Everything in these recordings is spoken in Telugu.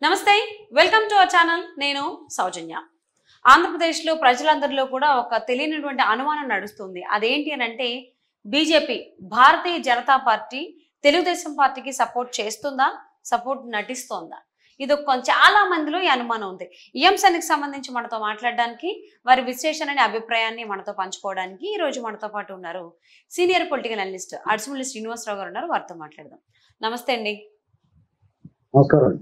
నమస్తే, వెల్కమ్ టు అవర్ ఛానల్. నేను సౌజన్య. ఆంధ్రప్రదేశ్లో ప్రజలందరిలో కూడా ఒక తెలియనటువంటి అనుమానం నడుస్తుంది. అదేంటి అని అంటే బీజేపీ, భారతీయ జనతా పార్టీ తెలుగుదేశం పార్టీకి సపోర్ట్ చేస్తుందా, సపోర్ట్ నటిస్తోందా? ఇది చాలా మందిలో ఈ అనుమానం ఉంది. ఈ అంశానికి సంబంధించి మనతో మాట్లాడడానికి, వారి విశ్లేషణ అభిప్రాయాన్ని మనతో పంచుకోవడానికి ఈ రోజు మనతో పాటు ఉన్నారు సీనియర్ పొలిటికల్ అనలిస్ట్ అడిసిమిల్లి శ్రీనివాసరావు గారు ఉన్నారు. వారితో మాట్లాడదాం. నమస్తే అండి. నమస్కారం.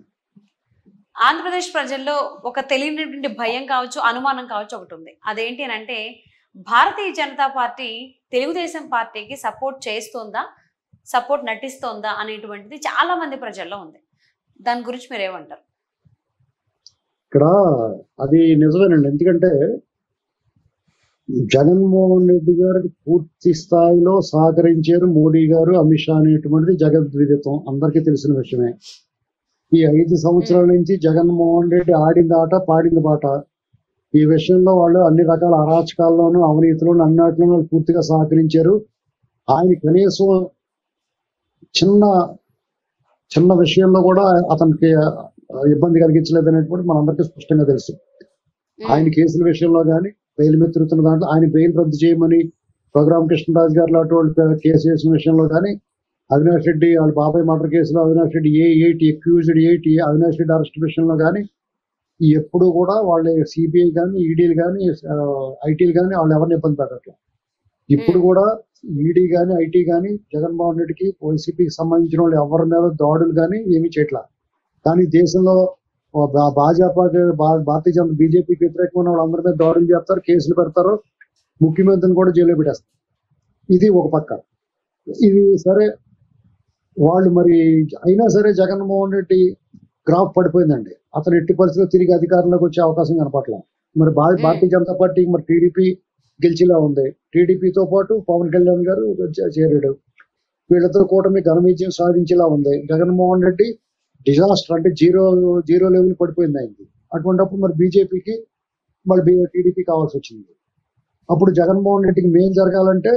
ఆంధ్రప్రదేశ్ ప్రజల్లో ఒక తెలియనటువంటి భయం కావచ్చు, అనుమానం కావచ్చు ఒకటి ఉంది. అదేంటి అని అంటే భారతీయ జనతా పార్టీ తెలుగుదేశం పార్టీకి సపోర్ట్ చేస్తోందా, సపోర్ట్ నటిస్తోందా అనేటువంటిది చాలా మంది ప్రజల్లో ఉంది. దాని గురించి మీరు ఏమంటారు? ఇక్కడ అది నిజమేనండి. ఎందుకంటే జగన్మోహన్ రెడ్డి గారికి పూర్తి స్థాయిలో సహకరించారు మోడీ గారు, అమిత్ షా అనేటువంటిది జగద్విదితం, అందరికీ తెలిసిన విషయమే. ఈ 5 సంవత్సరాల నుంచి జగన్మోహన్ రెడ్డి ఆడింది ఆట, పాడింది బాట. ఈ విషయంలో వాళ్ళు అన్ని రకాల అరాచకాల్లోనూ, అవినీతిలోనూ, అన్నిటిలోనూ వాళ్ళు పూర్తిగా సహకరించారు. ఆయన కనీసం చిన్న చిన్న విషయంలో కూడా అతనికి ఇబ్బంది కలిగించలేదు అనేటువంటి మనందరికీ స్పష్టంగా తెలుసు. ఆయన కేసుల విషయంలో కానీ, బెయిల్ మీద తిరుగుతున్న దాంట్లో ఆయన బెయిల్ రద్దు చేయమని రఘురామ కృష్ణరాజు గారు లాంటి వాళ్ళు కేసు చేసిన విషయంలో కానీ, అవినాష్ రెడ్డి వాళ్ళ బాబాయ్ మర్డర్ కేసులో Avinash Reddy A8 accused 8 Avinash Reddy arrest విషయంలో కానీ ఎప్పుడు కూడా వాళ్ళు సిబిఐ కానీ, ఈడీలు కానీ, ఐటీలు కానీ వాళ్ళు ఎవరిని ఇబ్బంది పెట్టట్లేదు. ఇప్పుడు కూడా ఈడీ కానీ, ఐటీ కానీ జగన్మోహన్ రెడ్డికి, వైసీపీకి సంబంధించిన వాళ్ళు ఎవరి మీద దాడులు కానీ ఏమీ చేయట్లా. కానీ దేశంలో భారతీయ జనతా బీజేపీకి వ్యతిరేకమైన వాళ్ళందరి మీద దాడులు చేస్తారు, కేసులు పెడతారు, ముఖ్యమంత్రిని కూడా జైల్లో పెట్టేస్తారు. ఇది ఒక పక్క. ఇది సరే, వాళ్ళు మరి అయినా సరే జగన్మోహన్ రెడ్డి గ్రాఫ్ పడిపోయిందండి. అతను ఎట్టి పరిస్థితుల్లో తిరిగి అధికారంలోకి వచ్చే అవకాశం కనపట్ల. మరి భారతీయ జనతా పార్టీకి మరి టీడీపీ గెలిచేలా ఉంది. టీడీపీతో పాటు పవన్ కళ్యాణ్ గారు చేరాడు. వీళ్ళిద్దరు కూటమి ఘన విజయం సాధించేలా ఉంది. జగన్మోహన్ రెడ్డి డిజాస్టర్, అంటే జీరో లెవెల్ పడిపోయింది అయింది. అటువంటిప్పుడు మరి బీజేపీకి మళ్ళీ టీడీపీ కావాల్సి వచ్చింది. అప్పుడు జగన్మోహన్ రెడ్డికి మేలు జరగాలంటే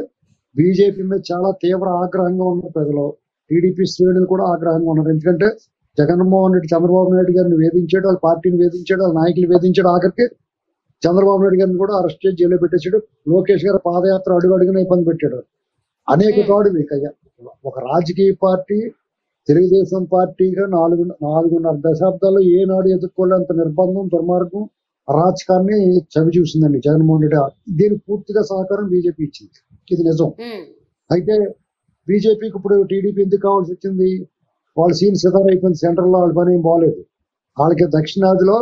బీజేపీ మీద చాలా తీవ్ర ఆగ్రహంగా ఉన్న ప్రజలు, టీడీపీ శ్రేణులు కూడా ఆగ్రహంగా ఉన్నారు. ఎందుకంటే జగన్మోహన్ రెడ్డి చంద్రబాబు నాయుడు గారిని వేధించాడు, వాళ్ళ పార్టీని వేధించాడు, వాళ్ళ నాయకులు వేధించాడు. ఆఖరికి చంద్రబాబు నాయుడు గారిని కూడా అరెస్ట్ చేసి జైల్లో పెట్టేశాడు. లోకేష్ గారు పాదయాత్ర అడుగున ఇబ్బంది పెట్టాడు. అనేక దాడులు. ఒక రాజకీయ పార్టీ తెలుగుదేశం పార్టీగా 4.5 దశాబ్దాల్లో ఏనాడు ఎదుర్కోలేంత నిర్బంధం, దుర్మార్గం, అరాచకాన్ని చవి చూసిందండి జగన్మోహన్ రెడ్డి. దీనికి పూర్తిగా సహకారం బీజేపీ ఇచ్చింది. ఇది నిజం. అయితే బీజేపీకి ఇప్పుడు టీడీపీ ఎందుకు కావాల్సి వచ్చింది? వాళ్ళ సీన్ సిద్ధం అయిపోయింది. సెంట్రల్లో వాళ్ళ పని ఏం బాగలేదు. వాళ్ళకి దక్షిణాదిలో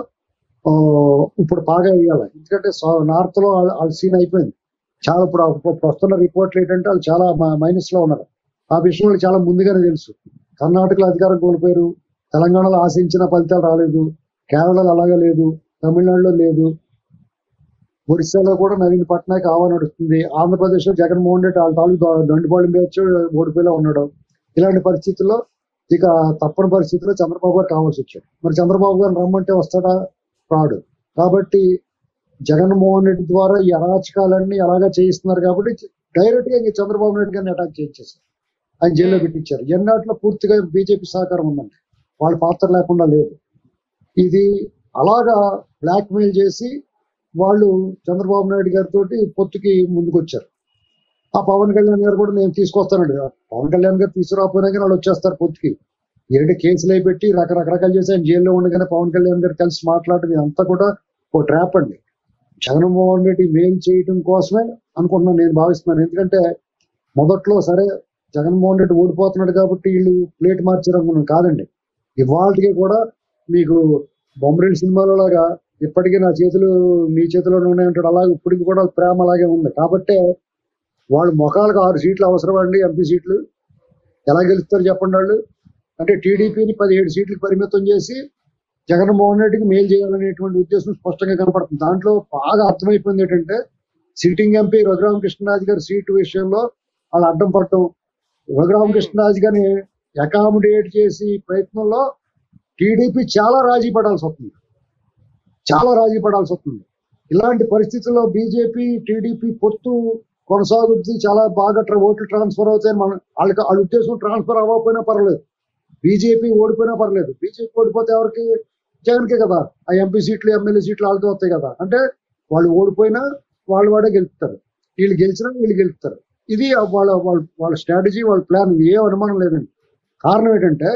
ఇప్పుడు బాగా వేయాలి. ఎందుకంటే నార్త్ లో వాళ్ళ సీన్ అయిపోయింది. చాలా ఇప్పుడు వస్తున్న రిపోర్ట్లు ఏంటంటే వాళ్ళు చాలా మైనస్ లో ఉన్నారు. ఆ విషయం వాళ్ళకి చాలా ముందుగానే తెలుసు. కర్ణాటకలో అధికారం కోల్పోయారు, తెలంగాణలో ఆశించిన ఫలితాలు రాలేదు, కేరళలో అలాగే లేదు, తమిళనాడులో లేదు, ఒరిస్సాలో కూడా నవీన్ పట్నాయక్ ఆవా నడుస్తుంది, ఆంధ్రప్రదేశ్ లో జగన్మోహన్ రెడ్డి వాళ్ళ తాలూకు దండుబాటు మీద ఓడిపోయేలా ఉన్నాడు. ఇలాంటి పరిస్థితుల్లో ఇక తప్పని పరిస్థితుల్లో చంద్రబాబు గారు కావాల్సి వచ్చాడు. మరి చంద్రబాబు గారిని రమ్మంటే వస్తాడా? రాడు. కాబట్టి జగన్మోహన్ రెడ్డి ద్వారా ఈ అరాచకాలన్నీ అలాగా చేయిస్తున్నారు. కాబట్టి డైరెక్ట్ గా చంద్రబాబు నాయుడు గారిని అటాక్ చేయించేశారు, ఆయన జైల్లో పెట్టించారు. ఎన్నాటిలో పూర్తిగా బీజేపీ సహకారం ఉందండి, వాళ్ళ పాత్ర లేకుండా లేదు. ఇది అలాగా బ్లాక్ మెయిల్ చేసి వాళ్ళు చంద్రబాబు నాయుడు గారితో పొత్తుకి ముందుకు వచ్చారు. ఆ పవన్ కళ్యాణ్ గారు కూడా నేను తీసుకొస్తానండి. పవన్ కళ్యాణ్ గారు తీసుకురాకపోయినా కానీ వాళ్ళు వచ్చేస్తారు పొత్తుకి. ఏంటి కేసులు అయి పెట్టి రకరకాలు చేసి ఆయన జైల్లో ఉండగానే పవన్ కళ్యాణ్ గారు కలిసి మాట్లాడటం ఇదంతా కూడా ఒక ట్రాప్ అండి. జగన్మోహన్ రెడ్డి మేలు చేయటం కోసమే అనుకుంటున్నాను, నేను భావిస్తున్నాను. ఎందుకంటే మొదట్లో సరే జగన్మోహన్ రెడ్డి ఓడిపోతున్నాడు కాబట్టి వీళ్ళు ప్లేట్ మార్చారు అనుకున్నాను. కాదండి, ఇవాళకి కూడా మీకు బొమ్మరేడు సినిమాలో లాగా ఇప్పటికీ నా చేతులు మీ చేతిలోనే ఉన్నాయంటాడు, అలాగే ఇప్పటికి కూడా ప్రేమ అలాగే ఉంది. కాబట్టి వాళ్ళు మొఖాలకు 6 సీట్లు అవసరం అండి, ఎంపీ సీట్లు ఎలా గెలుస్తారు చెప్పండి వాళ్ళు. అంటే టీడీపీని 17 సీట్లకు పరిమితం చేసి జగన్మోహన్ రెడ్డికి మేలు చేయాలనేటువంటి ఉద్దేశం స్పష్టంగా కనపడుతుంది. దాంట్లో బాగా అర్థమైపోయింది ఏంటంటే సిట్టింగ్ ఎంపీ రఘురామ కృష్ణరాజు గారి సీటు విషయంలో వాళ్ళు అడ్డం పడటం, రఘురామ కృష్ణరాజు గారిని అకామిడేట్ చేసి ప్రయత్నంలో టీడీపీ చాలా రాజీ పడాల్సి వస్తుంది. ఇలాంటి పరిస్థితుల్లో బీజేపీ టీడీపీ పొత్తు కొనసాగుతుంది. చాలా బాగా ఓట్లు ట్రాన్స్ఫర్ అవుతాయి. వాళ్ళ ఉద్దేశం ట్రాన్స్ఫర్ అవ్వకపోయినా పర్లేదు, బీజేపీ ఓడిపోయినా పర్లేదు. బీజేపీ ఓడిపోతే ఎవరికి జగన్కే కదా ఆ ఎంపీ సీట్లు ఎమ్మెల్యే సీట్లు వాళ్ళకే వస్తాయి కదా. అంటే వాళ్ళు ఓడిపోయినా వాళ్ళు వాడే గెలుపుతారు, వీళ్ళు గెలిచినా వీళ్ళు గెలుపుతారు. ఇది వాళ్ళ వాళ్ళ వాళ్ళ స్ట్రాటజీ, వాళ్ళ ప్లాన్. ఏ అనుమానం లేదండి. కారణం ఏంటంటే,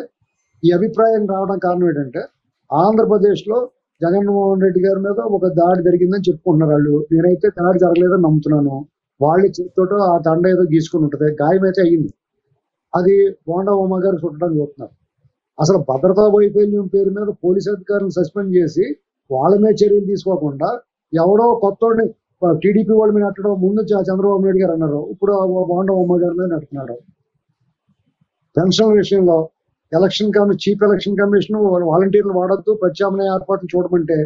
ఈ అభిప్రాయం రావడం కారణం ఏంటంటే, ఆంధ్రప్రదేశ్లో జగన్మోహన్ రెడ్డి గారి మీద ఒక దాడి జరిగిందని చెప్పుకుంటున్నారు వాళ్ళు. నేనైతే దాడి జరగలేదని నమ్ముతున్నాను. వాళ్ళు చేతితో ఆ దండ ఏదో గీసుకుని ఉంటుంది, గాయం అయితే అయ్యింది. అది బోండా ఉమ్మ గారు చుట్టడానికి చూస్తున్నారు. అసలు భద్రతా వైఫల్యం పేరు మీద పోలీస్ అధికారులను సస్పెండ్ చేసి వాళ్ళ మీద చర్యలు తీసుకోకుండా ఎవడో కొత్తోడిని టీడీపీ వాళ్ళ మీద నెట్టడం ముందు చంద్రబాబు నాయుడు గారు అన్నారు, ఇప్పుడు బోండా ఉమ్మ గారి మీద నెట్టుతున్నాడు. పెన్షన్ విషయంలో చీఫ్ ఎలక్షన్ కమిషన్ వాలంటీర్లు వాడొద్దు, ప్రత్యామ్నాయ ఏర్పాట్లు చూడమంటే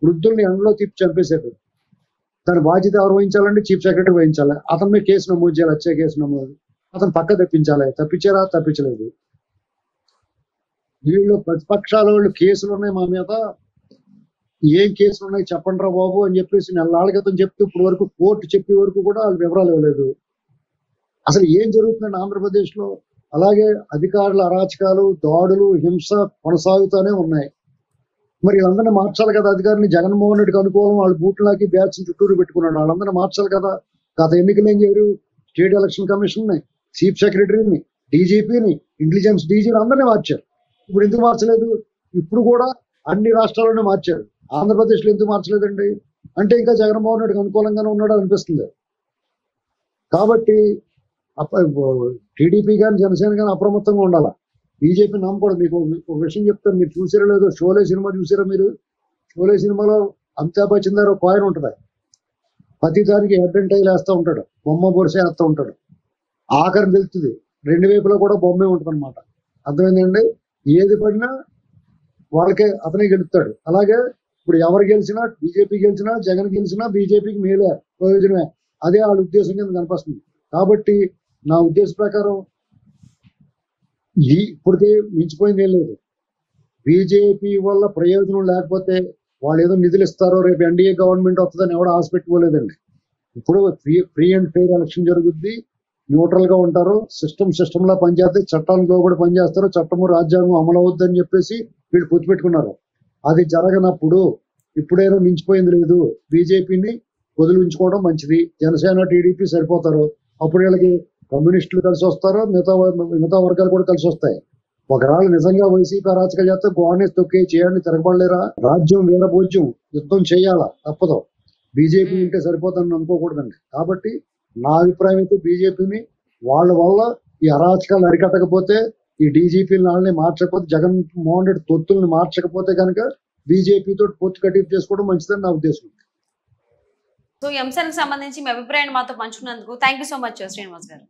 వృద్ధుల్ని ఎండలో తిప్పి చంపేశారు. దాని బాధ్యత ఎవరు వహించాలంటే చీఫ్ సెక్రటరీ వహించాలి. అతని మీద కేసు నమోదు చేయాలి, హత్య కేసు నమోదు. అతను పక్క తెప్పించాలి. తప్పించారా? తప్పించలేదు. వీళ్ళు ప్రతిపక్షాల వాళ్ళు కేసులు ఉన్నాయి మా మీద, ఏం కేసులు ఉన్నాయి చెప్పండి రా బాబు అని చెప్పేసి నెలనాళ్ళ క్రితం చెప్తే ఇప్పుడు వరకు కోర్టు చెప్పే వరకు కూడా వాళ్ళు వివరాలు ఇవ్వలేదు. అసలు ఏం జరుగుతుందండి ఆంధ్రప్రదేశ్ లో? అలాగే అధికారుల అరాచకాలు, దాడులు, హింస కొనసాగుతూనే ఉన్నాయి. మరి వీళ్ళందరినీ మార్చాలి కదా అధికారులు. జగన్మోహన్ రెడ్డికి అనుకూలం వాళ్ళు బూట్లకి బ్యాచ్ చుట్టూరు పెట్టుకున్నాడు. వాళ్ళందరినీ మార్చాలి కదా. గత ఎన్నికలు ఏం చేయరు? స్టేట్ ఎలక్షన్ కమిషన్ ని, చీఫ్ సెక్రటరీని, డీజీపీని, ఇంటెలిజెన్స్ డీజీని అందరినీ మార్చారు. ఇప్పుడు ఎందుకు మార్చలేదు? ఇప్పుడు కూడా అన్ని రాష్ట్రాల్లోనే మార్చారు. ఆంధ్రప్రదేశ్ లో ఎందుకు మార్చలేదండి? అంటే ఇంకా జగన్మోహన్ రెడ్డికి అనుకూలంగానే ఉన్నాడు అనిపిస్తుంది. కాబట్టి టీడీపీ కానీ జనసేన కానీ అప్రమత్తంగా ఉండాలా. బీజేపీ నమ్మకూడదు. మీకు ఒక విషయం చెప్తాను, మీరు చూసారో లేదో, షోలే సినిమా చూసారా మీరు? షోలే సినిమాలో అమితాబ్ బచ్చన్ దగ్గర ఒక కాయిన్ ఉంటుంది. ప్రతి దానికి హెడ్ అండ్ టైల్ వేస్తూ ఉంటాడు, బొమ్మ బొరుసే వేస్తూ ఉంటాడు. ఆఖరి వెళ్తుంది, రెండు వైపులో కూడా బొమ్మే ఉంటుంది అనమాట. అర్థమైందండి? ఏది పడినా వాళ్ళకే అతనే గెలుస్తాడు. అలాగే ఇప్పుడు ఎవరు గెలిచినా, బీజేపీ గెలిచినా, జగన్ గెలిచినా బీజేపీకి మేలే, ప్రయోజనమే. అదే వాళ్ళ ఉద్దేశం కింద కనిపిస్తుంది. కాబట్టి నా ఉద్దేశం ప్రకారం ఇప్పటికే మించిపోయింది ఏం లేదు. బీజేపీ వల్ల ప్రయోజనం లేకపోతే వాళ్ళు ఏదో నిధులు ఇస్తారో, రేపు ఎన్డీఏ గవర్నమెంట్ వస్తుందని ఎవడో ఆశ పెట్టుకోలేదండి. ఇప్పుడు ఫ్రీ అండ్ ఫెయిర్ ఎలక్షన్ జరుగుద్ది, న్యూట్రల్ గా ఉంటారు, సిస్టమ్ లా పనిచేస్తే, చట్టానికి లోబడి పనిచేస్తారు, చట్టము రాజ్యాంగం అమలు అవుద్దని చెప్పేసి వీళ్ళు పుచ్చిపెట్టుకున్నారు. అది జరగనప్పుడు ఇప్పుడైనా మించిపోయింది లేదు, బీజేపీని వదిలించుకోవడం మంచిది. జనసేన టీడీపీ సరిపోతారు. అప్పుడు వీళ్ళకి కమ్యూనిస్టులు కలిసి వస్తారు, మిగతా వర్గాలు కూడా కలిసి వస్తాయి. ఒకవేళ నిజంగా వైసీపీ అరాచకాలు చేస్తే గవర్నెన్స్ తొక్కే చేయండి, తిరగబడలేరా? రాజ్యం వీరభోజ్యం, యుద్ధం చేయాలా, తప్పదు. బీజేపీ ఉంటే సరిపోతుందని అనుకోకూడదండి. కాబట్టి నా అభిప్రాయం అయితే బీజేపీని వాళ్ళ వల్ల ఈ అరాచకాలు అరికట్టకపోతే, ఈ డీజీపీని వాళ్ళని మార్చకపోతే, జగన్మోహన్ రెడ్డి తొత్తుల్ని మార్చకపోతే కనుక బీజేపీతో పొత్తు కట్టింపు చేసుకోవడం మంచిదని నా ఉద్దేశం. సో ఈ అంశానికి సంబంధించి మీ అభిప్రాయాన్ని మాతో పంచుకున్నందుకు thank you so much Srinivas గారు.